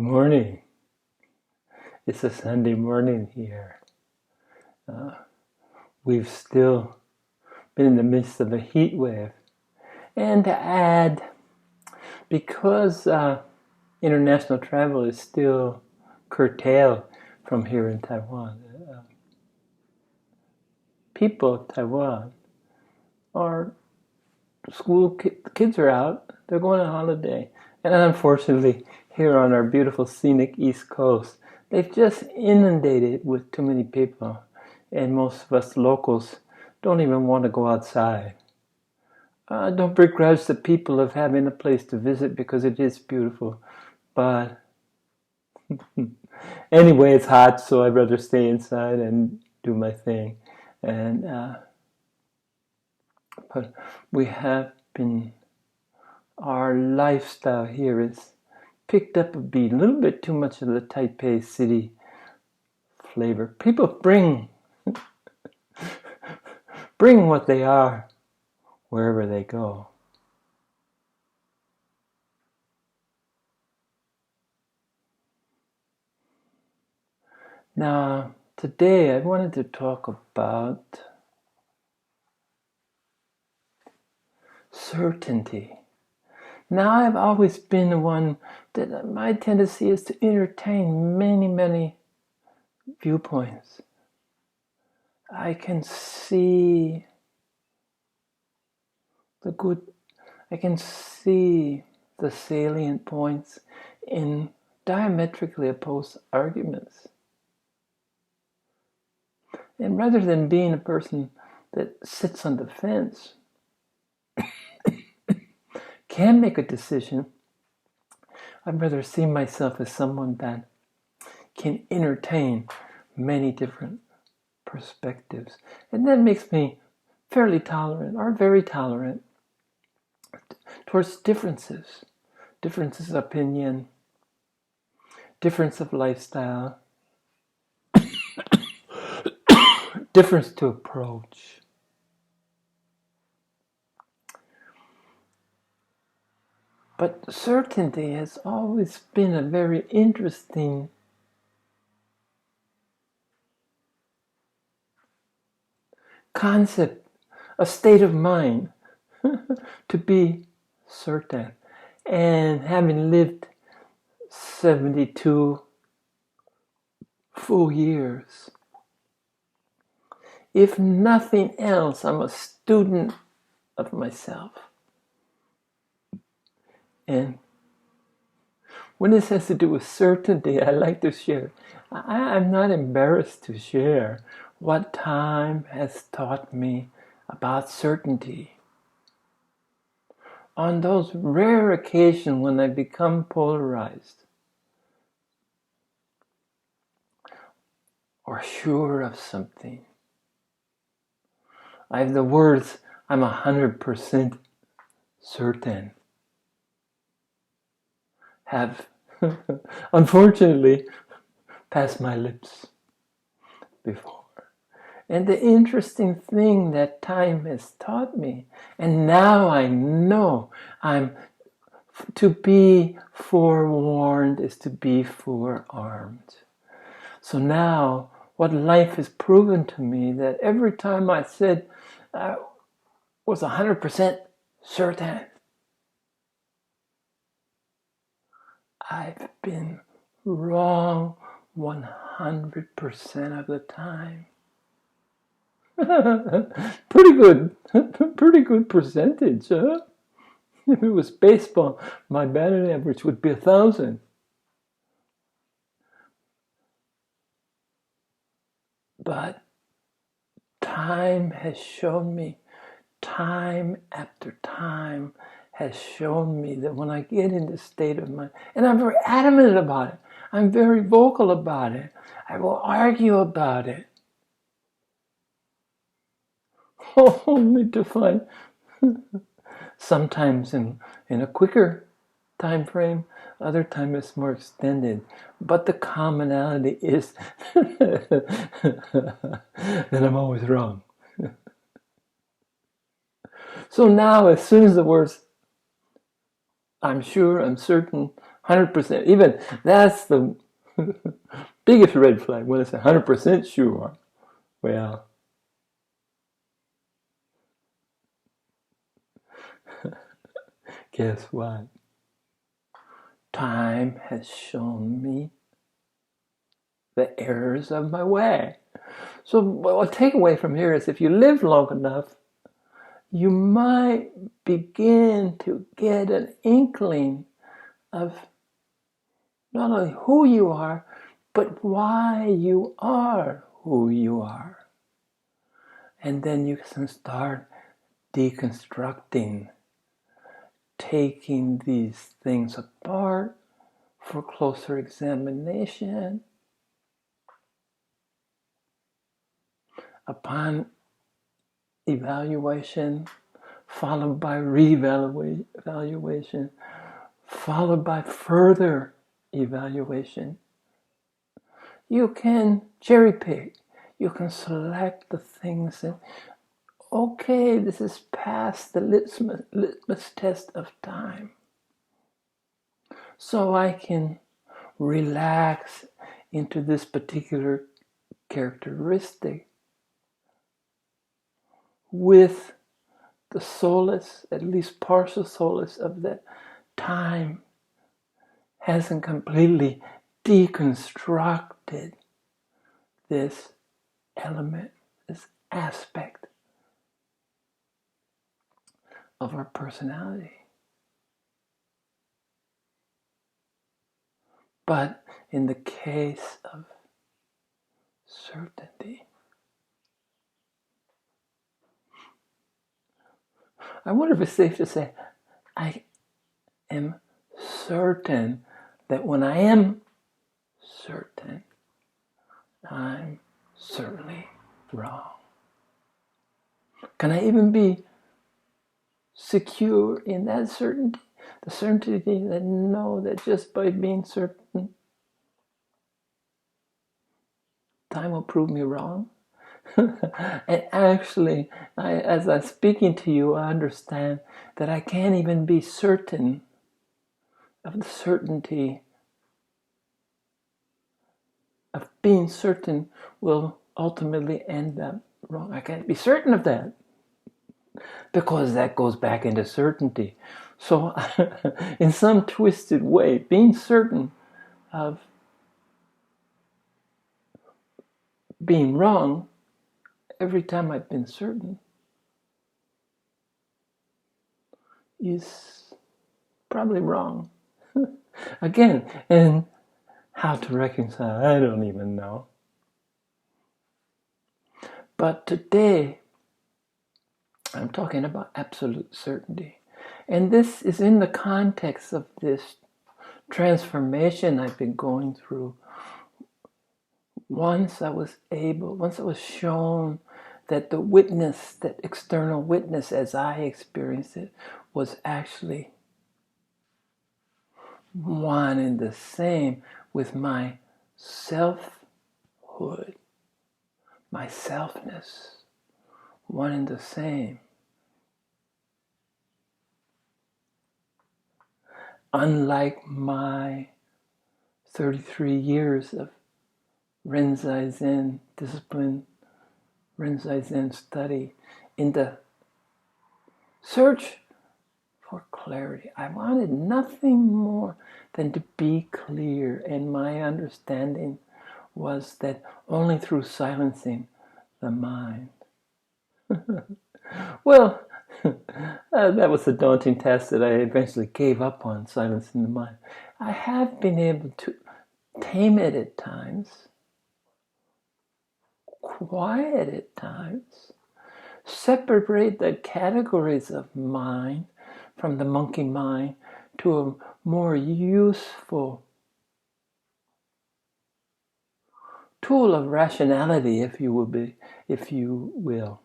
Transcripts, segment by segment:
Good morning. It's a Sunday morning here. Uh, we've still been in the midst of a heat wave. And to add, because international travel is still curtailed from here in Taiwan, people of Taiwan are kids are out, they're going on holiday. And unfortunately, here on our beautiful scenic East Coast, they've just inundated with too many people. And most of us locals don't even want to go outside. Don't begrudge the people of having a place to visit because it is beautiful. But anyway, it's hot, so I'd rather stay inside and do my thing. And but we have been, our lifestyle here is picked up a beat, a little bit too much of the Taipei city flavor. People bring what they are wherever they go. Now, today I wanted to talk about certainty. Now, I've always been the one that my tendency is to entertain many viewpoints. I can see the good, I can see the salient points in diametrically opposed arguments. And rather than being a person that sits on the fence, can make a decision, I'd rather see myself as someone that can entertain many different perspectives. And that makes me fairly tolerant, or very tolerant, towards differences of opinion, difference of lifestyle, difference to approach. But certainty has always been a very interesting concept, a state of mind, to be certain. And having lived 72 full years, if nothing else, I'm a student of myself. And when this has to do with certainty, I like to share. I'm not embarrassed to share what time has taught me about certainty. On those rare occasions when I become polarized or sure of something, I have the words, I'm 100% certain, have unfortunately passed my lips before. And the interesting thing that time has taught me, and now I know, to be forewarned is to be forearmed. So now, what life has proven to me, that every time I said I was 100% certain, I've been wrong 100% of the time. Pretty good percentage, huh? If it was baseball, my batting average would be 1,000. But time has shown me, time after time has shown me that when I get in this state of mind, and I'm very adamant about it, I'm very vocal about it, I will argue about it, only to find sometimes in a quicker time frame, other time it's more extended, but the commonality is that I'm always wrong. So now, as soon as the words I'm sure, I'm certain, 100%. Even that's the biggest red flag when it's 100% sure. Well, guess what? Time has shown me the errors of my way. So what I take away from here is if you live long enough, you might begin to get an inkling of not only who you are, but why you are who you are. And then you can start deconstructing, taking these things apart for closer examination. Upon evaluation, followed by re-evaluation, followed by further evaluation, you can cherry pick. You can select the things that, okay, this is past the litmus test of time. So I can relax into this particular characteristic with the solace, at least partial solace, of that time hasn't completely deconstructed this element, this aspect of our personality. But in the case of certainty, I wonder if it's safe to say, I am certain that when I am certain, I'm certainly wrong. Can I even be secure in that certainty? The certainty that know that just by being certain, time will prove me wrong. And actually, as I'm speaking to you, I understand that I can't even be certain of the certainty of being certain will ultimately end up wrong. I can't be certain of that because that goes back into certainty. So in some twisted way, being certain of being wrong every time I've been certain is probably wrong. Again, and how to reconcile, I don't even know. But today, I'm talking about absolute certainty. And this is in the context of this transformation I've been going through. Once I was shown that the witness, that external witness as I experienced it, was actually one and the same with my selfhood, my selfness, one and the same. Unlike my 33 years of Rinzai Zen discipline, Rinzai Zen study, in the search for clarity. I wanted nothing more than to be clear, and my understanding was that only through silencing the mind. Well, that was a daunting task that I eventually gave up on, silencing the mind. I have been able to tame it at times, quiet at times, separate the categories of mind from the monkey mind to a more useful tool of rationality, if you will.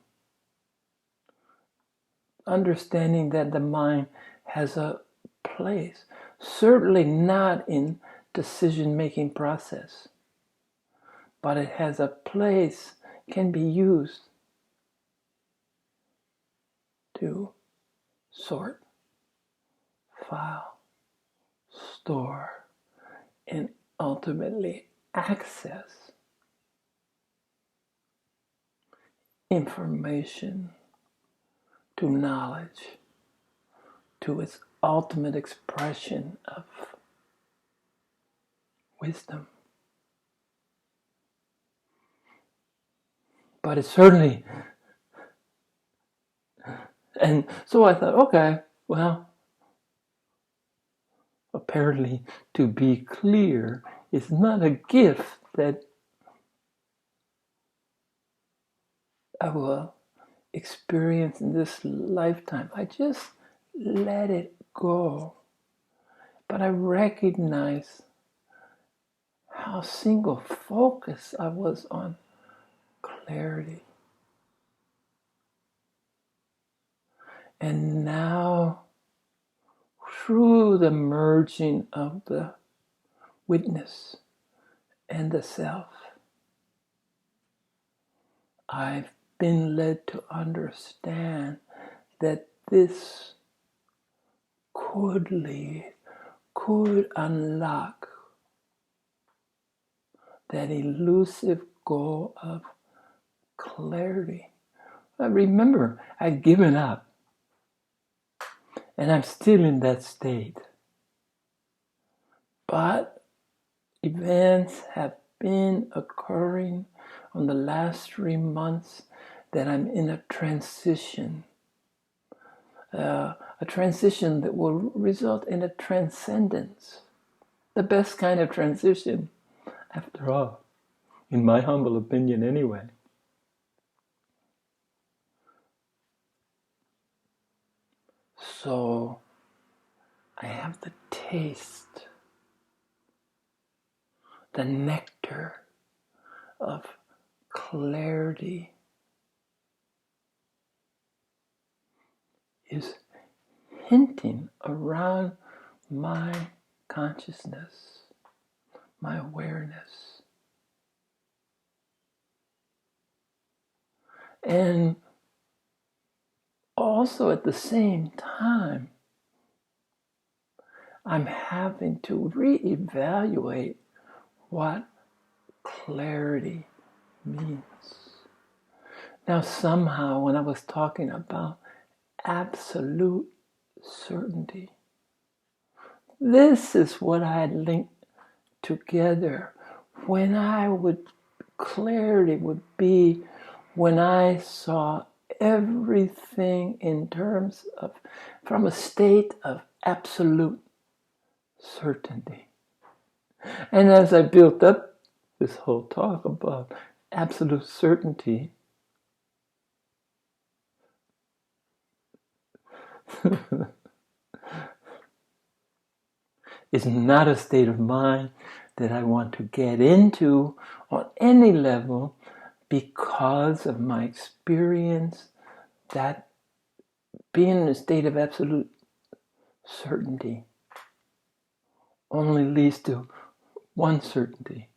Understanding that the mind has a place, certainly not in decision-making process, but it has a place, can be used to sort, file, store, and ultimately access information to knowledge, to its ultimate expression of wisdom. But it certainly, and so I thought, okay, well, apparently to be clear is not a gift that I will experience in this lifetime. I just let it go. But I recognize how single focused I was on clarity. And now, through the merging of the witness and the self, I've been led to understand that this could lead, could unlock that elusive goal of clarity. I remember I'd given up, and I'm still in that state. But events have been occurring on the last 3 months that I'm in a transition. A transition that will result in a transcendence. The best kind of transition, after all, in my humble opinion anyway. So I have the taste, the nectar of clarity is hinting around my consciousness, my awareness. And also at the same time, I'm having to reevaluate what clarity means. Now, somehow, when I was talking about absolute certainty, this is what I had linked together. Clarity would be when I saw everything in terms of, from a state of absolute certainty. And as I built up this whole talk about absolute certainty, is not a state of mind that I want to get into on any level, because of my experience that being in a state of absolute certainty only leads to one certainty,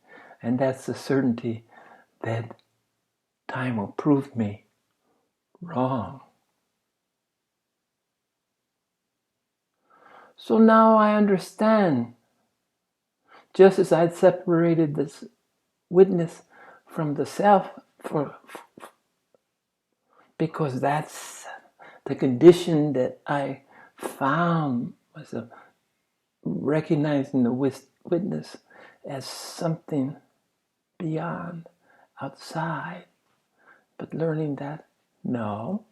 and that's the certainty that time will prove me wrong. So now I understand, just as I'd separated this witness from the self because that's the condition that I found was recognizing the witness as something beyond, outside, but learning that no,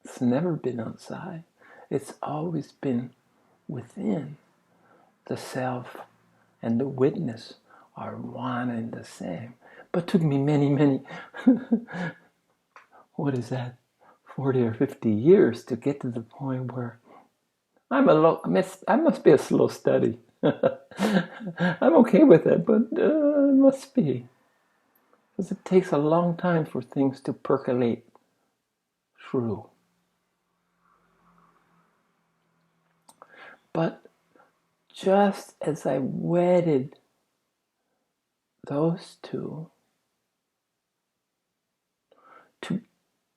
it's never been outside. It's always been within. The self and the witness are one and the same. But it took me many, what is that, 40 or 50 years to get to the point where I must be a slow study. I'm okay with it, but it must be. Because it takes a long time for things to percolate through. But just as I wedded those two, to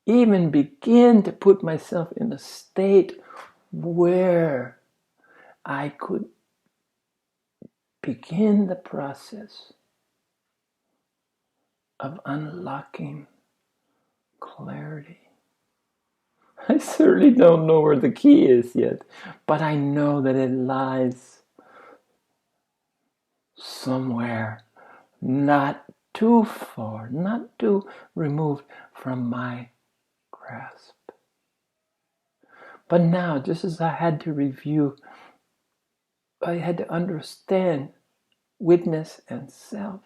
even begin to put myself in a state where I could begin the process of unlocking clarity. I certainly don't know where the key is yet, but I know that it lies somewhere not too far, not too removed from my grasp. But now, just as I had to review, I had to understand witness and self,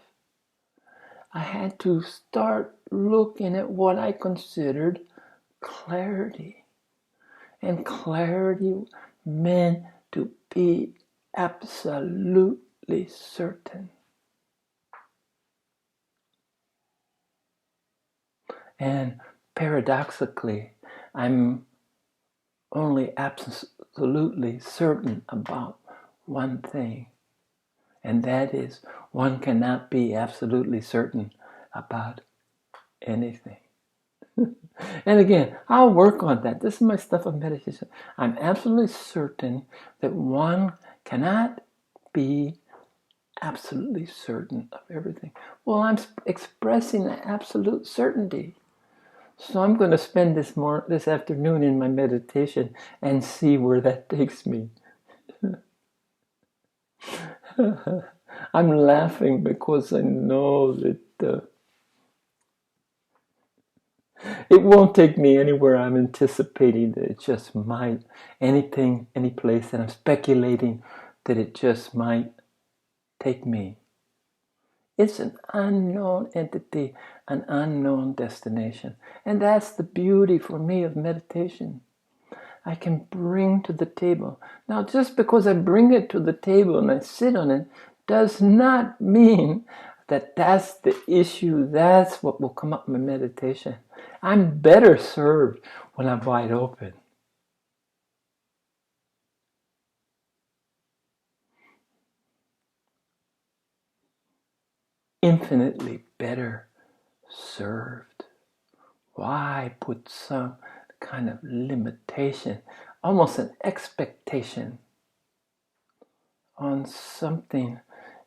I had to start looking at what I considered clarity. And clarity meant to be absolutely certain. And paradoxically, I'm only absolutely certain about one thing. And that is, one cannot be absolutely certain about anything. And again, I'll work on that. This is my stuff of meditation. I'm absolutely certain that one cannot be absolutely certain of everything. Well, I'm expressing an absolute certainty. So I'm going to spend this afternoon in my meditation and see where that takes me. I'm laughing because I know that it won't take me anywhere I'm anticipating that it just might. Anything, any place that I'm speculating that it just might take me. It's an unknown entity, an unknown destination. And that's the beauty for me of meditation. I can bring to the table. Now, just because I bring it to the table and I sit on it does not mean that that's the issue. That's what will come up in my meditation. I'm better served when I'm wide open. Infinitely better served. Why put some kind of limitation, almost an expectation on something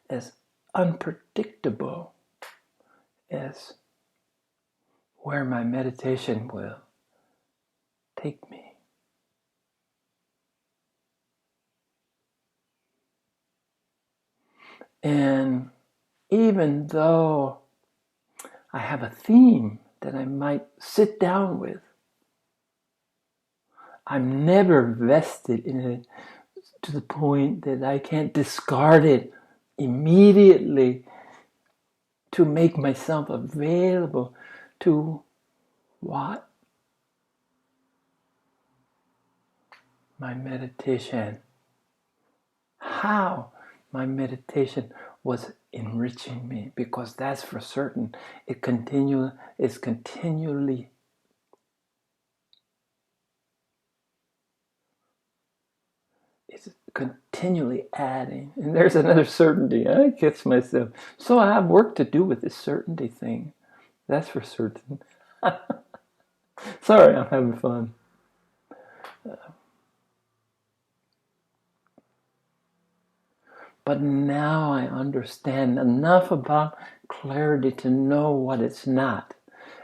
as unpredictable as where my meditation will take me? And even though I have a theme that I might sit down with, I'm never vested in it to the point that I can't discard it immediately to make myself available to what? My meditation. How my meditation was enriching me, because that's for certain. It's continually adding. And there's another certainty. I catch myself. So I have work to do with this certainty thing. That's for certain. Sorry, I'm having fun. But now I understand enough about clarity to know what it's not.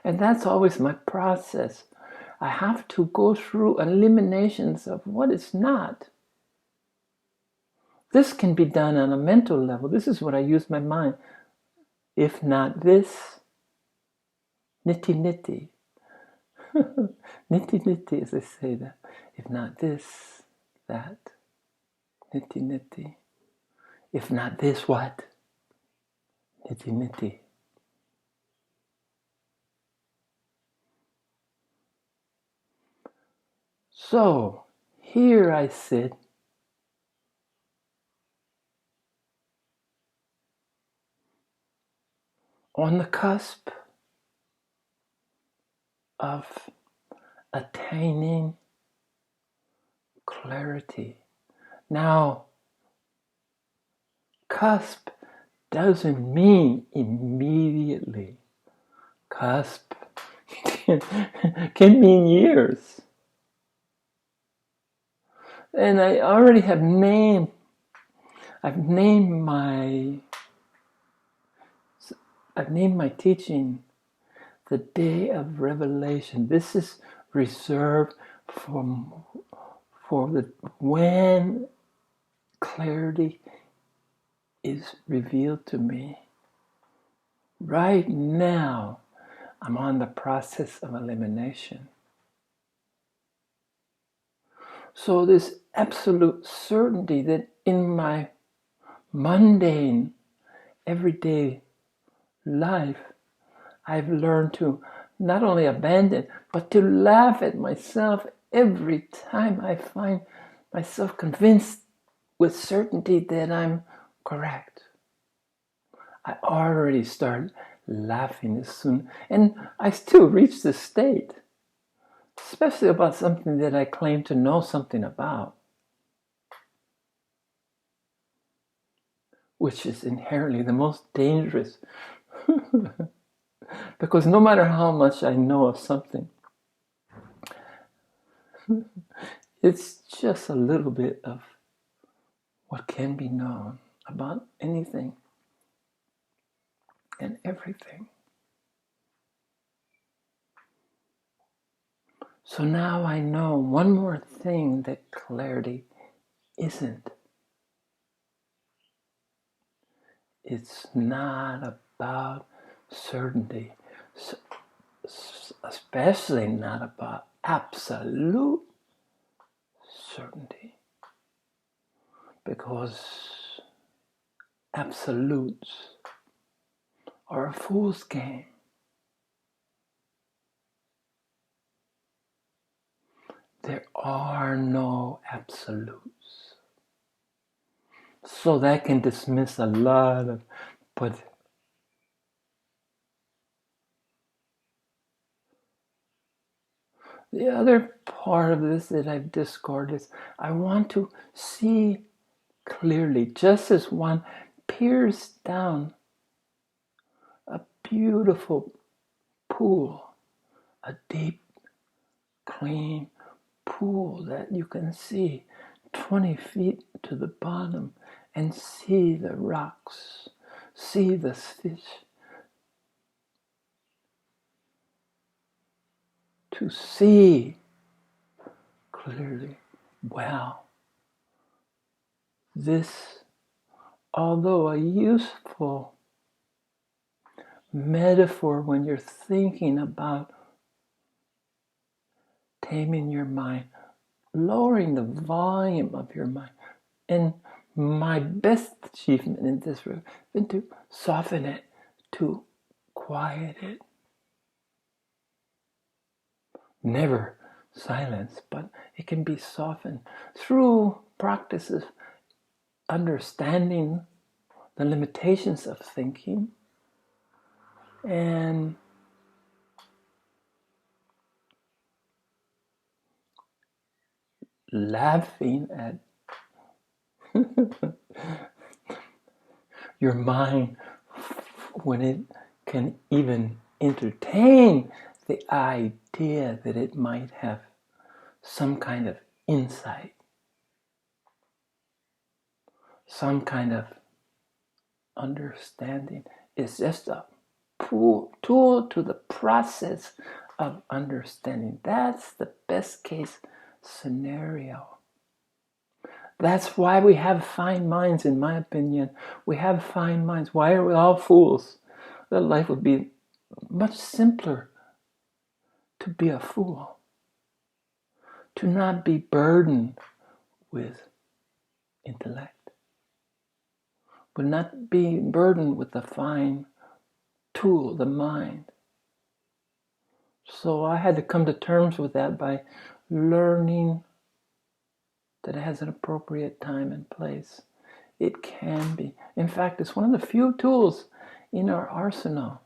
And that's always my process. I have to go through eliminations of what it's not. This can be done on a mental level. This is what I use my mind. If not this, nitty nitty. Nitty nitty, as I say that. If not this, that. Nitty nitty. If not this, what? Nitty nitty. So, here I sit on the cusp of attaining clarity. Now, cusp doesn't mean immediately. Cusp can mean years. And I already have named, I've named my teaching the day of revelation. This is reserved for the when clarity is revealed to me. Right now, I'm on the process of elimination. So this absolute certainty that in my mundane, everyday life, I've learned to not only abandon, but to laugh at myself every time I find myself convinced with certainty that I'm correct. I already start laughing as soon, and I still reach this state, especially about something that I claim to know something about, which is inherently the most dangerous. Because no matter how much I know of something, it's just a little bit of what can be known about anything and everything. So now I know one more thing that clarity isn't. It's not about certainty, especially not about absolute certainty, because absolutes are a fool's game. There are no absolutes. So that can dismiss a lot of, but the other part of this that I've discarded is I want to see clearly, just as one peers down a beautiful pool, a deep, clean pool that you can see 20 feet to the bottom and see the rocks, see the fish. To see clearly, wow, this, although a useful metaphor when you're thinking about taming your mind, lowering the volume of your mind. And my best achievement in this has been to soften it, to quiet it. Never silence, but it can be softened through practices, understanding the limitations of thinking, and laughing at your mind when it can even entertain the idea that it might have some kind of insight, some kind of understanding. It's just a tool to the process of understanding. That's the best case scenario. That's why we have fine minds, in my opinion. We have fine minds. Why are we all fools? That life would be much simpler to be a fool, to not be burdened with intellect, but not be burdened with the fine tool, the mind. So I had to come to terms with that by learning that it has an appropriate time and place. It can be. In fact, it's one of the few tools in our arsenal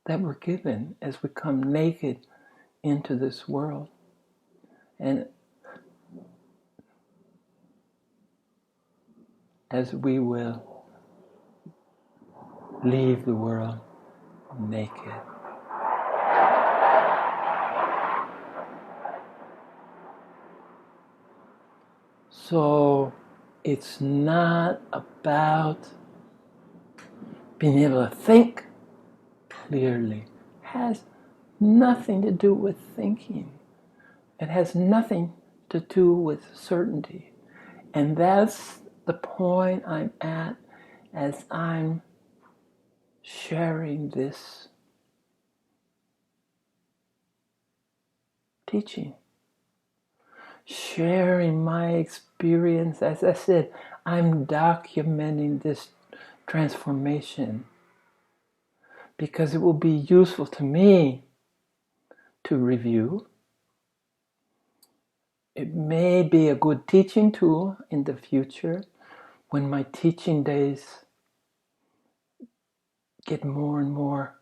that we're given as we come naked into this world. And as we will leave the world naked. So It's not about being able to think clearly. It has nothing to do with thinking. It has nothing to do with certainty. And that's the point I'm at as I'm sharing this teaching. Sharing my experience. As I said, I'm documenting this transformation because it will be useful to me to review. It may be a good teaching tool in the future when my teaching days get more and more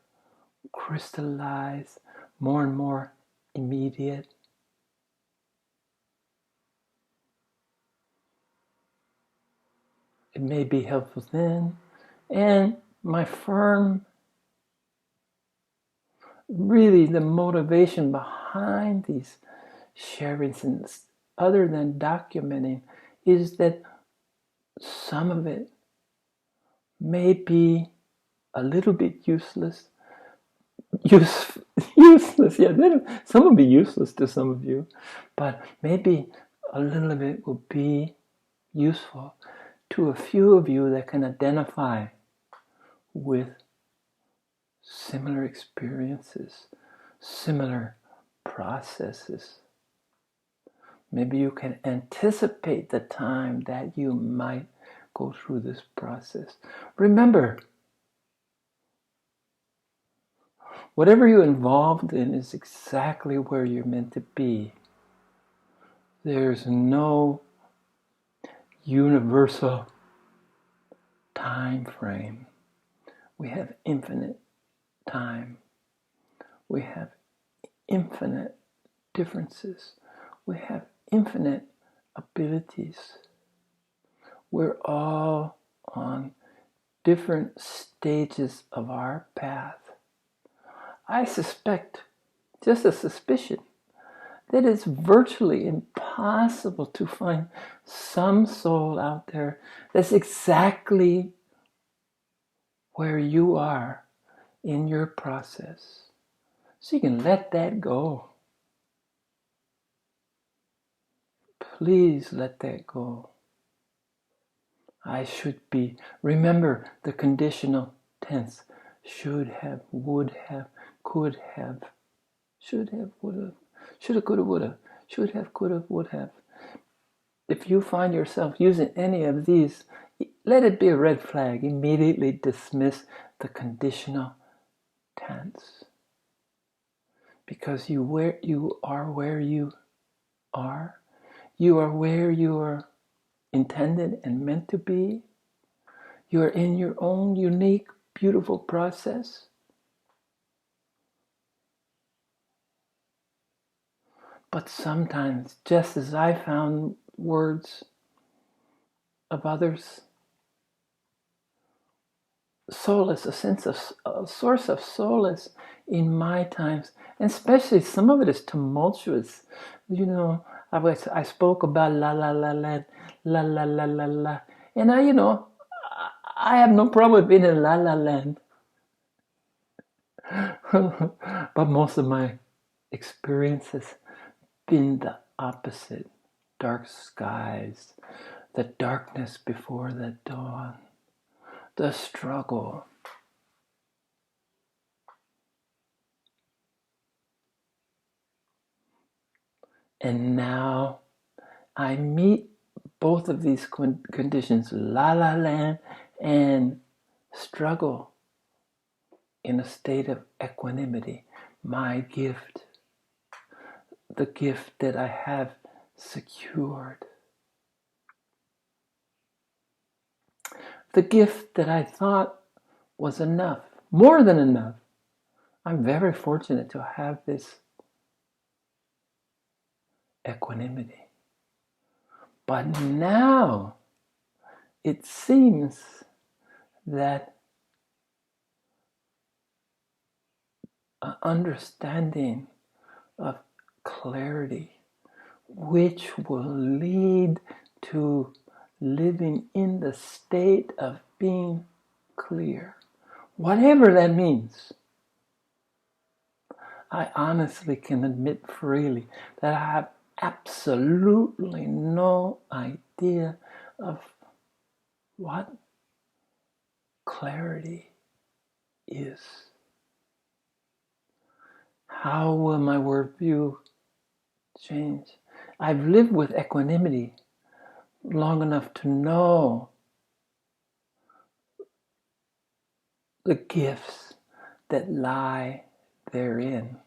crystallized, more and more immediate. It may be helpful then. And my firm, really the motivation behind these sharings, and other than documenting, is that some of it may be a little bit useless. Useless, yeah. Some will be useless to some of you, but maybe a little of it will be useful to a few of you that can identify with similar experiences, similar processes. Maybe you can anticipate the time that you might go through this process. Remember, whatever you're involved in is exactly where you're meant to be. There's no universal time frame. We have infinite time. We have infinite differences. We have infinite abilities. We're all on different stages of our path. I suspect, just a suspicion, that it's virtually impossible to find some soul out there that's exactly where you are in your process. So you can let that go. Please let that go. I should be. Remember the conditional tense. Should have, would have, could have. Should have, would have. Shoulda, coulda, woulda. Should have, could have, would have. If you find yourself using any of these, let it be a red flag. Immediately dismiss the conditional tense. Because you are where you are. You are where you are intended and meant to be. You are in your own unique, beautiful process. But sometimes, just as I found words of others, solace, a source of solace in my times, and especially some of it is tumultuous. You know, I spoke about la la la la, la la la la la, and I have no problem with being in la la land. But most of my experience has been the opposite. Dark skies, the darkness before the dawn, the struggle. And now I meet both of these conditions, la la land and struggle, in a state of equanimity. My gift, the gift that I have secured, the gift that I thought was enough, more than enough. I'm very fortunate to have this equanimity. But now it seems that an understanding of clarity, which will lead to living in the state of being clear. Whatever that means. I honestly can admit freely that I have absolutely no idea of what clarity is. How will my worldview change? I've lived with equanimity long enough to know the gifts that lie therein.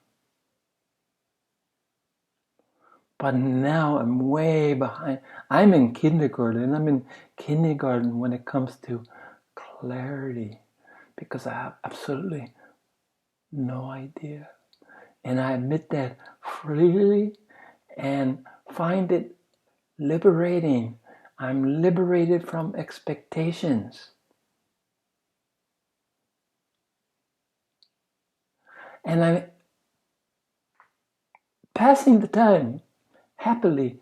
But now I'm way behind. I'm in kindergarten. I'm in kindergarten when it comes to clarity because I have absolutely no idea. And I admit that freely and find it liberating. I'm liberated from expectations. And I'm passing the time, happily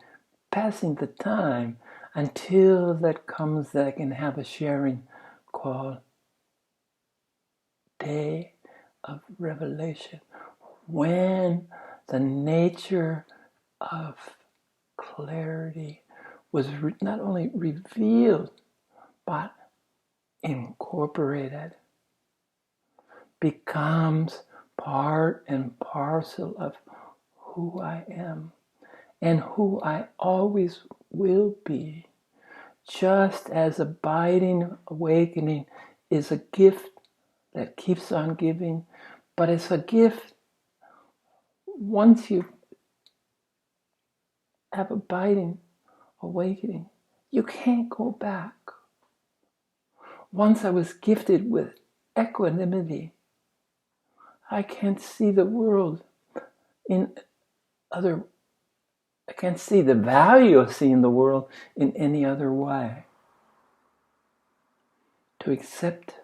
passing the time until that comes that I can have a sharing called Day of Revelation, when the nature of clarity was not only revealed but incorporated, becomes part and parcel of who I am and who I always will be, just as abiding awakening is a gift that keeps on giving, but it's a gift once you have abiding awakening, you can't go back. Once I was gifted with equanimity, I can't see the world in other, I can't see the value of seeing the world in any other way. To accept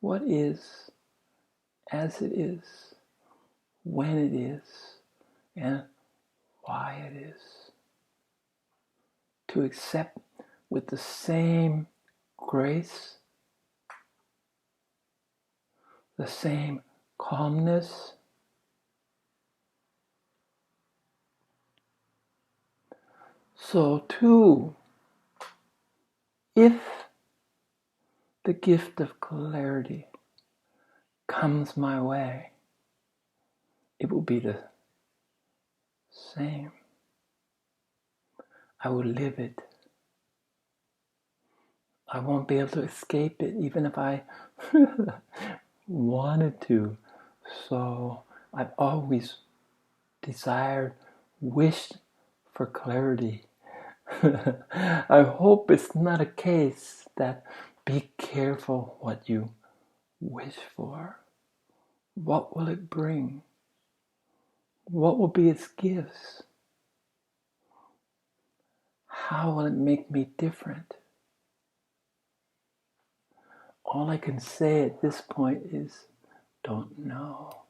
what is as it is, when it is, and why it is. To accept with the same grace, the same calmness, so too, if the gift of clarity comes my way, it will be the same. I will live it. I won't be able to escape it, even if I wanted to. So I've always desired, wished for clarity. I hope it's not a case that be careful what you wish for. What will it bring? What will be its gifts? How will it make me different? All I can say at this point is, don't know.